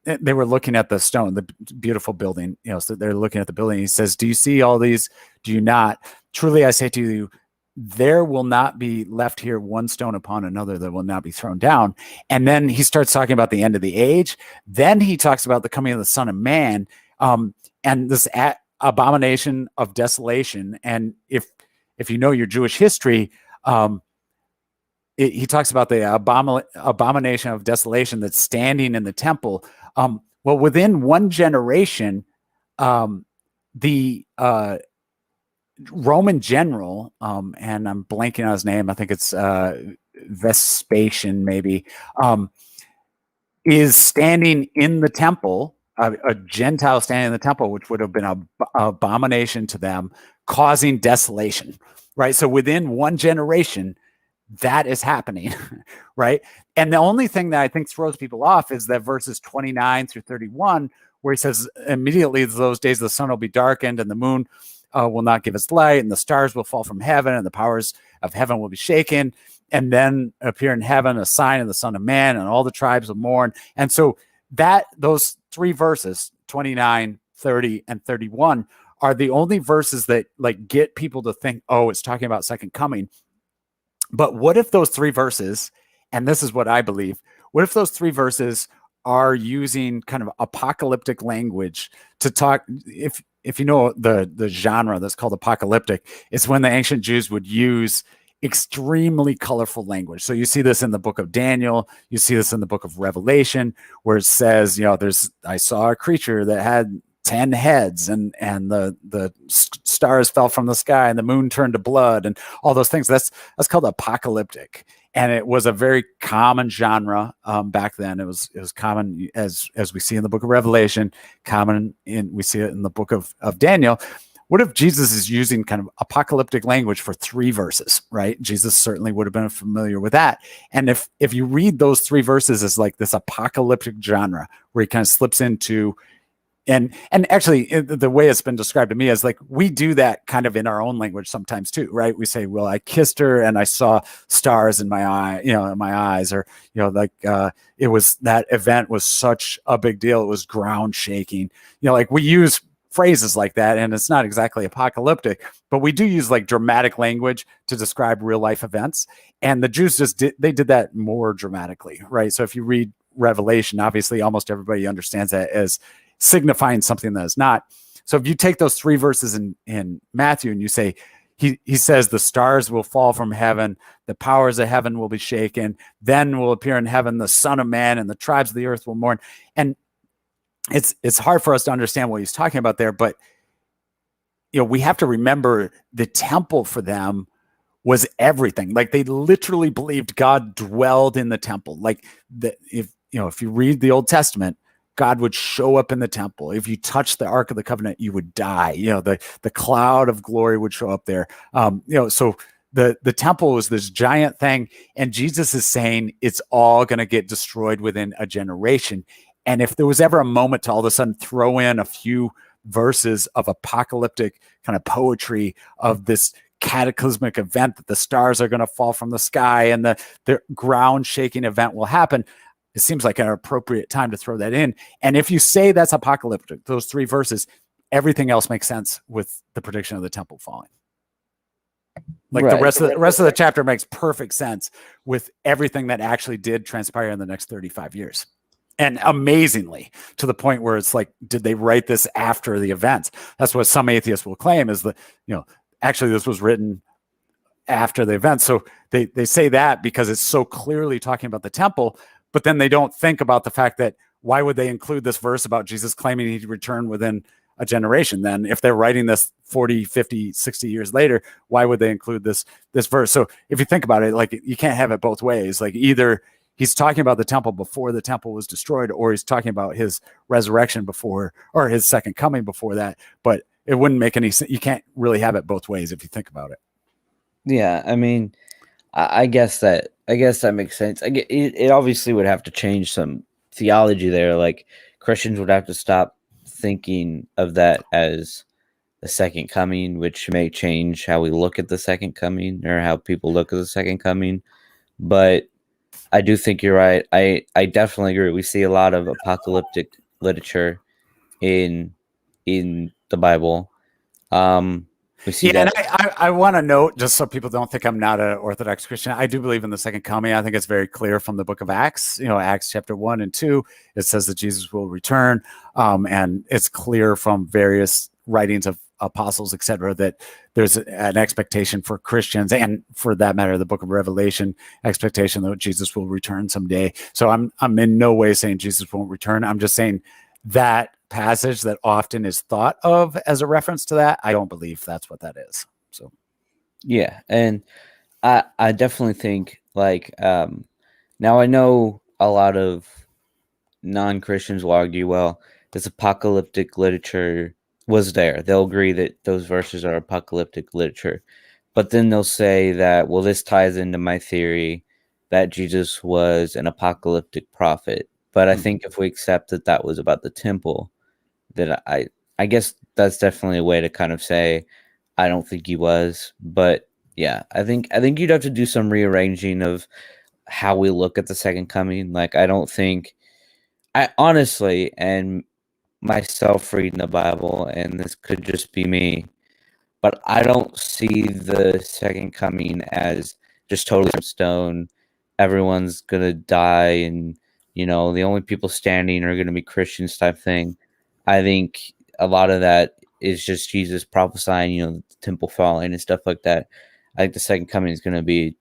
They were looking at the stone, the beautiful building, so they're looking at the building. He says, do you see all these? Do you not? Truly, I say to you, there will not be left here one stone upon another that will not be thrown down. And then he starts talking about the end of the age. Then he talks about the coming of the Son of Man, and this abomination of desolation. And if you know your Jewish history, he talks about the abomination of desolation that's standing in the temple. Well, within one generation, the Roman general, and I'm blanking on his name, I think it's Vespasian maybe, is standing in the temple, a Gentile standing in the temple, which would have been an abomination to them, causing desolation, right? So within one generation, that is happening, right? And the only thing that I think throws people off is that verses 29 through 31, where he says, immediately those days the sun will be darkened and the moon will not give its light, and the stars will fall from heaven, and the powers of heaven will be shaken. And then appear in heaven a sign of the Son of Man, and all the tribes will mourn. And so those three verses, 29, 30, and 31, are the only verses that like get people to think, oh, it's talking about second coming. But what if those three verses, and this is what I believe, what if those three verses are using kind of apocalyptic language to talk? If you know the genre that's called apocalyptic, it's when the ancient Jews would use extremely colorful language. So you see this in the book of Daniel, you see this in the book of Revelation, where it says, I saw a creature that had 10 heads, and the stars fell from the sky, and the moon turned to blood, and all those things. That's called apocalyptic. And it was a very common genre back then. It was common, as we see in the book of Revelation, we see it in the book of Daniel. What if Jesus is using kind of apocalyptic language for three verses, right? Jesus certainly would have been familiar with that. And if you read those three verses as like this apocalyptic genre, where he kind of slips into, and actually the way it's been described to me is like, we do that kind of in our own language sometimes too, right? We say, well, I kissed her and I saw stars in my eye, in my eyes, or, it was, that event was such a big deal. It was ground shaking, like we use phrases like that, and it's not exactly apocalyptic, but we do use like dramatic language to describe real life events. And the Jews did that more dramatically, right? So if you read Revelation, obviously almost everybody understands that as signifying something that is not. So if you take those three verses in Matthew and you say, he says the stars will fall from heaven, the powers of heaven will be shaken, then will appear in heaven the Son of Man, and the tribes of the earth will mourn. And it's hard for us to understand what he's talking about there, but we have to remember the temple for them was everything. Like they literally believed God dwelled in the temple. Like if you read the Old Testament, God would show up in the temple. If you touched the Ark of the Covenant, you would die. The cloud of glory would show up there. So the temple was this giant thing, and Jesus is saying it's all going to get destroyed within a generation. And if there was ever a moment to all of a sudden throw in a few verses of apocalyptic kind of poetry of this cataclysmic event that the stars are going to fall from the sky and the ground shaking event will happen, it seems like an appropriate time to throw that in. And if you say that's apocalyptic, those three verses, everything else makes sense with the prediction of the temple falling. Like right. The rest of the chapter makes perfect sense with everything that actually did transpire in the next 35 years. And amazingly, to the point where it's like, did they write this after the events? That's what some atheists will claim, is that, actually this was written after the event. So they say that because it's so clearly talking about the temple, but then they don't think about the fact that why would they include this verse about Jesus claiming he'd return within a generation? Then if they're writing this 40, 50, 60 years later, why would they include this verse? So if you think about it, like you can't have it both ways. Like either he's talking about the temple before the temple was destroyed, or he's talking about his resurrection before, or his second coming before that. But it wouldn't make any sense. You can't really have it both ways if you think about it. Yeah, I mean, I guess that makes sense. It obviously would have to change some theology there. Like Christians would have to stop thinking of that as the second coming, which may change how we look at the second coming, or how people look at the second coming. But I do think you're right. I definitely agree. We see a lot of apocalyptic literature in the Bible. We see Yeah, that. and I want to note, just so people don't think I'm not an Orthodox Christian, I do believe in the second coming. I think it's very clear from the book of Acts, Acts chapter 1 and 2, it says that Jesus will return. And it's clear from various writings of apostles, etc., that there's an expectation for Christians, and for that matter, the book of Revelation, expectation that Jesus will return someday. So I'm in no way saying Jesus won't return. I'm just saying that passage that often is thought of as a reference to that, I don't believe that's what that is. So yeah, and I definitely think now I know a lot of non-Christians will argue, well, this apocalyptic literature was there. They'll agree that those verses are apocalyptic literature, but then they'll say that, well, this ties into my theory that Jesus was an apocalyptic prophet. But I think if we accept that that was about the temple, that I guess that's definitely a way to kind of say I don't think he was. But yeah, I think you'd have to do some rearranging of how we look at the second coming. Like, I don't think I honestly, and myself reading the Bible, and this could just be me, but I don't see the second coming as just totally stone. Everyone's gonna die, and the only people standing are gonna be Christians type thing. I think a lot of that is just Jesus prophesying, the temple falling and stuff like that. I think the second coming is gonna be,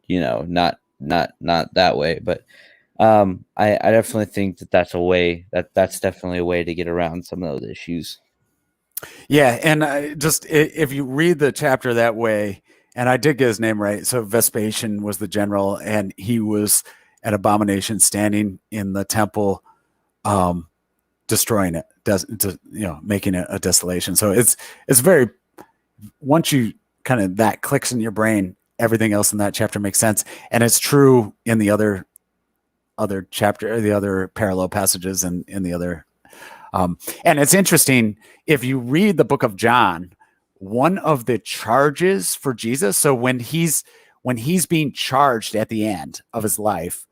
not that way, but I definitely think that that's definitely a way to get around some of those issues. yeah, and if you read the chapter that way, and I did get his name right. So Vespasian was the general, and he was an abomination standing in the temple, destroying it, making it a desolation. So it's very, once you kind of that clicks in your brain, everything else in that chapter makes sense, and it's true in the other chapter, the other parallel passages, and in the other. And it's interesting, if you read the book of John, one of the charges for Jesus, so when he's being charged at the end of his life,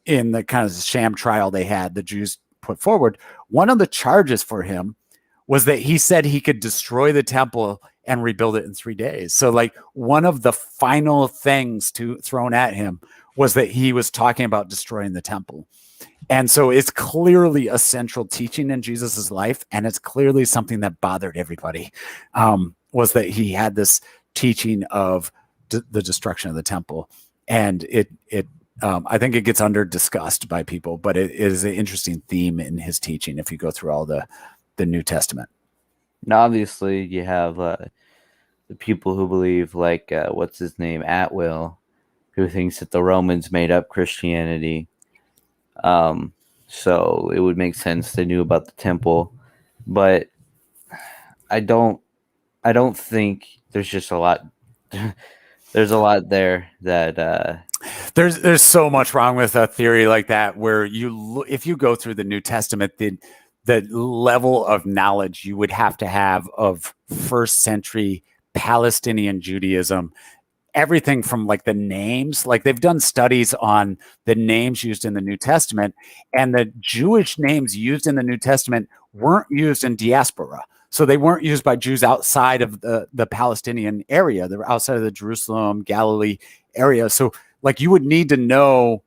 in the kind of sham trial they had, the Jews put forward, one of the charges for him was that he said he could destroy the temple and rebuild it in 3 days. So like one of the final things thrown at him was that he was talking about destroying the temple. And so it's clearly a central teaching in Jesus's life, and it's clearly something that bothered everybody, was that he had this teaching of the destruction of the temple. And I think it gets under discussed by people, but it is an interesting theme in his teaching if you go through all the New Testament. Now, obviously, you have the people who believe, like, what's his name, Atwill, who thinks that the Romans made up Christianity. So it would make sense they knew about the temple, but I don't think there's just a lot. There's a lot there that there's so much wrong with a theory like that, where if you go through the New Testament, the level of knowledge you would have to have of first century Palestinian Judaism, everything from like the names, like they've done studies on the names used in the New Testament, and the Jewish names used in the New Testament weren't used in diaspora. So they weren't used by Jews outside of the Palestinian area. They were outside of the Jerusalem, Galilee area. So like you would need to know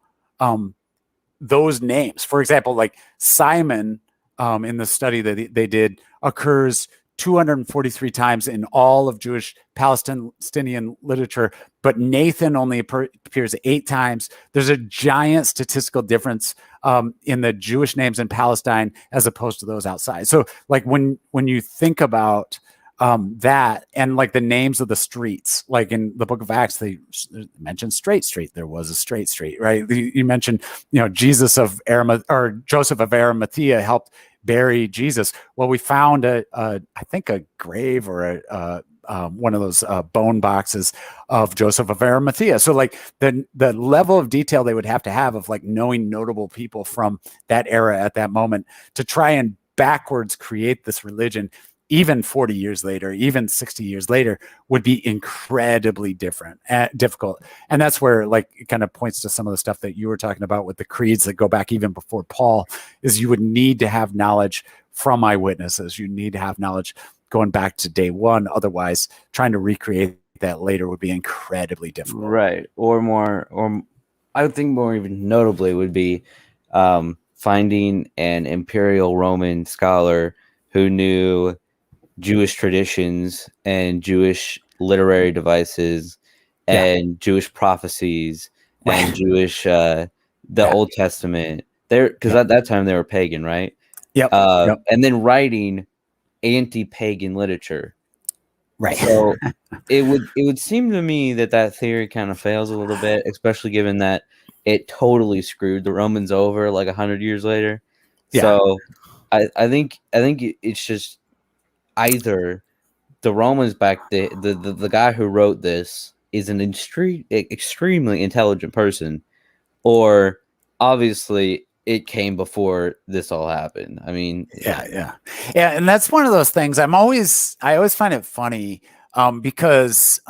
those names. For example, like Simon, in the study that they did, occurs 243 times in all of Jewish Palestinian literature, but Nathan only appears 8 times. There's a giant statistical difference in the Jewish names in Palestine as opposed to those outside. So like when you think about that, and like the names of the streets, like in the book of Acts, they mentioned Straight Street. There was a Straight Street, right? You mentioned, Joseph of Arimathea helped bury Jesus. Well, we found I think a grave or one of those bone boxes of Joseph of Arimathea. So like the level of detail they would have to have of like knowing notable people from that era at that moment to try and backwards create this religion, even 40 years later, even 60 years later, would be incredibly difficult. And that's where like it kind of points to some of the stuff that you were talking about with the creeds that go back even before Paul, is you would need to have knowledge from eyewitnesses. You need to have knowledge going back to day one. Otherwise, trying to recreate that later would be incredibly difficult. Right. Or I would think more even notably would be finding an imperial Roman scholar who knew Jewish traditions and Jewish literary devices and Jewish prophecies and Jewish the Old Testament. Because at that time they were pagan, right? Yep. And then writing anti-pagan literature. Right. So it would seem to me that theory kind of fails a little bit, especially given that it totally screwed the Romans over like 100 years later. Yeah. So I think it's just either the Romans back the guy who wrote this is an extremely intelligent person, or obviously it came before this all happened. I mean, yeah. And that's one of those things. I always find it funny because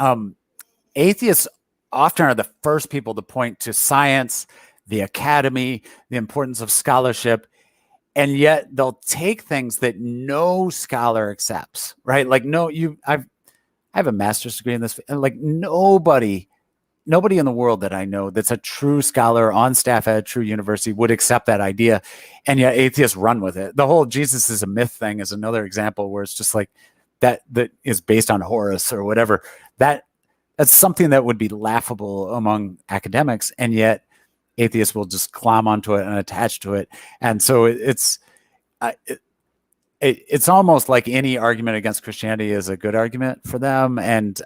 atheists often are the first people to point to science, the academy, the importance of scholarship, and yet they'll take things that no scholar accepts, right? Like, I have a master's degree in this, and like nobody in the world that I know that's a true scholar on staff at a true university would accept that idea. And yet atheists run with it. The whole Jesus is a myth thing is another example where it's just like that is based on Horus or whatever. That's something that would be laughable among academics. And yet atheists will just climb onto it and attach to it. And so it's almost like any argument against Christianity is a good argument for them. And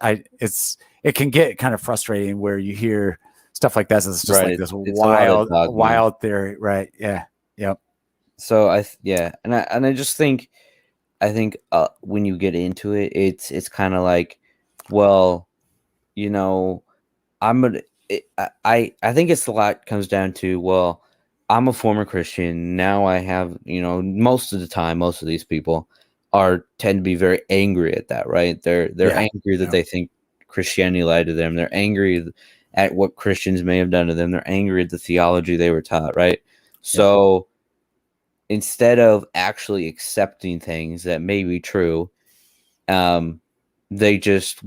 it can get kind of frustrating where you hear stuff like this. It's just like this wild theory. Right. Yeah. Yep. So and I just think, when you get into it, it's kind of like, well, you know, I think it's a lot comes down to, well, I'm a former Christian. Now I have, most of the time, most of these people tend to be very angry at that, right? They're angry that they think Christianity lied to them. They're angry at what Christians may have done to them. They're angry at the theology they were taught, right? So instead of actually accepting things that may be true, they just,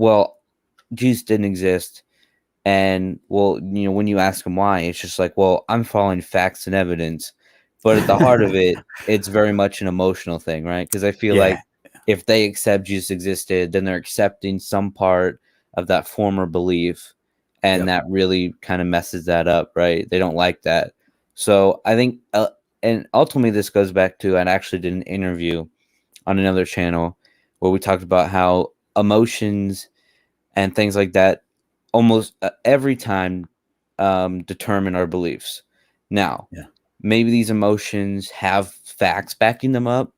Jesus didn't exist. And when you ask them why, it's just like, well, I'm following facts and evidence. But at the heart of it, it's very much an emotional thing, right? Because I feel like if they accept Jesus existed, then they're accepting some part of that former belief, and that really kind of messes that up, right? They don't like that. So I think, and ultimately this goes back to, I actually did an interview on another channel where we talked about how emotions and things like that almost every time determine our beliefs. Now, maybe these emotions have facts backing them up,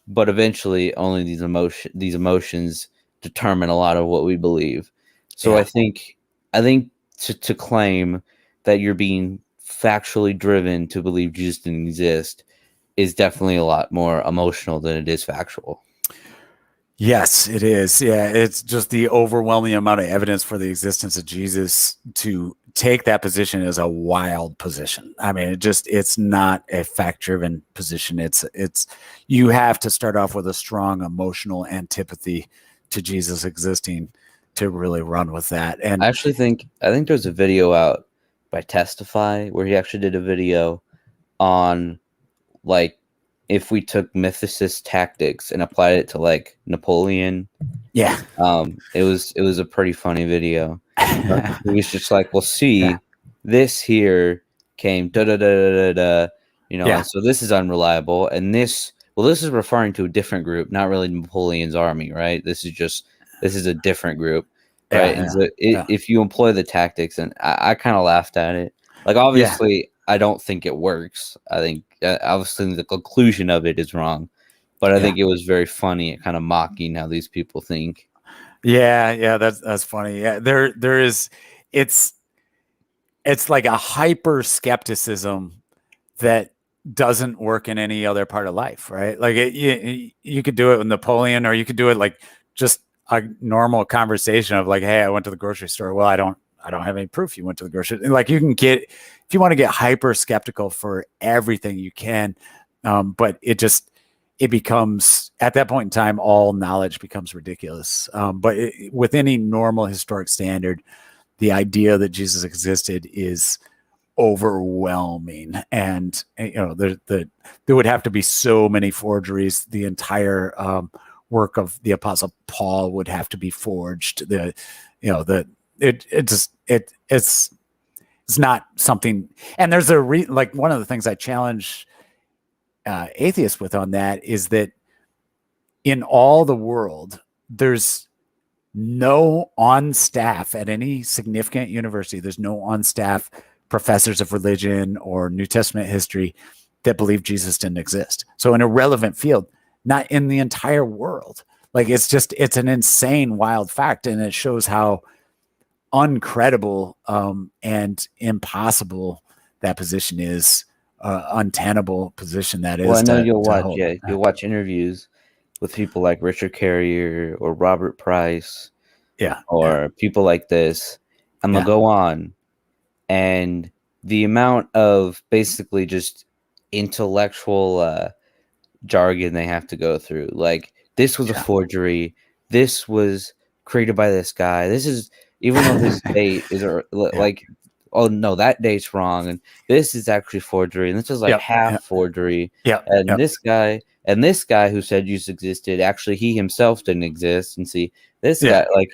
but eventually only these emotions determine a lot of what we believe. So I think to claim that you're being factually driven to believe Jesus didn't exist is definitely a lot more emotional than it is factual. Yes, it is. Yeah, it's just the overwhelming amount of evidence for the existence of Jesus. To take that position is a wild position. I mean, it's not a fact-driven position. It's you have to start off with a strong emotional antipathy to Jesus existing to really run with that. And I think there's a video out by Testify where he actually did a video on, like, if we took mythicist tactics and applied it to like Napoleon. It was a pretty funny video. It was just like, well, this here came and so this is unreliable, and this is referring to a different group, not really Napoleon's army, right? This is a different group, right? And so if you employ the tactics, and I kind of laughed at it. Like, obviously, I don't think it works. I think obviously the conclusion of it is wrong, but I think it was very funny and kind of mocking how these people think. Yeah, that's funny. Yeah, there is. It's like a hyper skepticism that doesn't work in any other part of life, right? Like you could do it with Napoleon, or you could do it like just a normal conversation of like, hey, I went to the grocery store. Well, I don't have any proof you went to the grocery. Like, you can get, if you want to get hyper skeptical for everything, you can, but it becomes, at that point in time, all knowledge becomes ridiculous. But with any normal historic standard, the idea that Jesus existed is overwhelming, and there would have to be so many forgeries. The entire work of the Apostle Paul would have to be forged. It's not something. And there's like one of the things I challenge atheists with on that is that in all the world, there's no on staff at any significant university. There's no on staff professors of religion or New Testament history that believe Jesus didn't exist. So in a relevant field, not in the entire world. Like it's an insane, wild fact. And it shows how uncredible and impossible that position is, untenable position that is. Well, I know you'll watch interviews with people like Richard Carrier or Robert Price, or people like this, and they'll go on, and the amount of basically just intellectual jargon they have to go through, like this was a forgery, this was created by this guy, this is, even though his date is like, oh no, that date's wrong, and this is actually forgery, and this is like half forgery, this guy who said Jesus existed, actually he himself didn't exist, and see this guy, like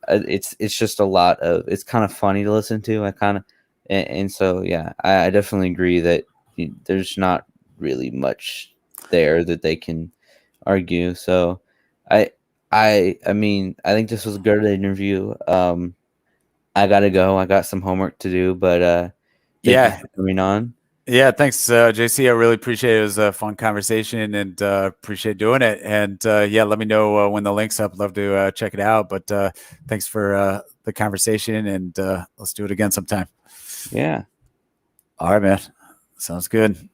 it's just a lot of, it's kind of funny to listen to. And so I definitely agree that there's not really much there that they can argue. So I mean, I think this was a good interview. I gotta go. I got some homework to do, but thank you for coming on. Yeah, thanks, JC. I really appreciate it. It was a fun conversation, and appreciate doing it. And let me know when the link's up. Love to check it out. But thanks for the conversation, and let's do it again sometime. Yeah. All right, man. Sounds good.